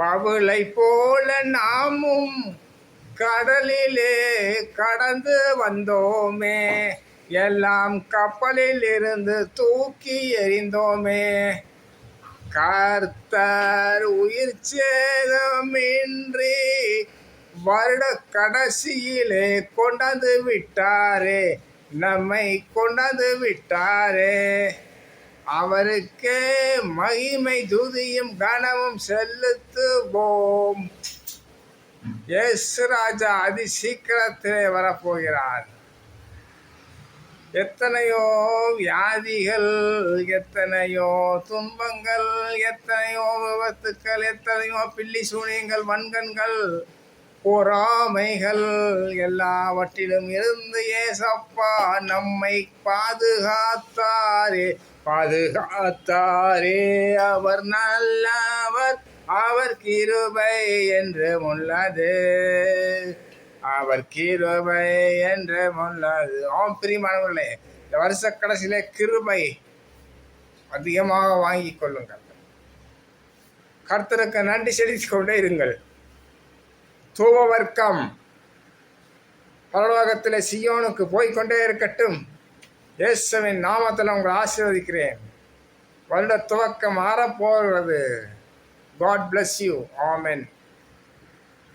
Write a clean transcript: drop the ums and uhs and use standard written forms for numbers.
பவுலை போல நாமும் கடலிலே கடந்து வந்தோமே, எல்லாம் கப்பலில் இருந்து தூக்கி எறிந்தோமே. கர்த்தர் உயிர் சேதமின்றி வருட கடைசியிலே கொண்டாந்து விட்டாரே, நம்மை கொண்டாந்து விட்டாரே. அவருக்கே மகிமை துதியும் கனமும் செலுத்துவோம். இயேசு ராஜா அதி சீக்கிரத்திலே வரப்போகிறார். எத்தனையோ வியாதிகள், எத்தனையோ துன்பங்கள், எத்தனையோ விபத்துக்கள், எத்தனையோ பில்லி சூனியங்கள், வன்கண்கள், பொறாமைகள் எல்லாவற்றிலும் இருந்து ஏசப்பா நம்மை பாதுகாத்தாரே, பாதுகாத்தாரே. அவர் நல்லவர், அவர் கிருபை என்று உள்ளது, அவர் கிருபை என்று உள்ளது. ஆம் பிரியமானவர்களே, இந்த வருஷ கடைசியிலே கிருபை அதிகமாக வாங்கி கொள்ளுங்கள். கர்த்தருக்கு நன்றி செலுத்திக் கொண்டே இருங்கள். தூவவர்க்கம் பரலோகத்தில் சியோனுக்கு போய்கொண்டே இருக்கட்டும். இயேசுவின் நாமத்தில் உங்களை ஆசீர்வதிக்கிறேன். வருட துவக்கம் மாறப்போகிறது. God bless you. Amen.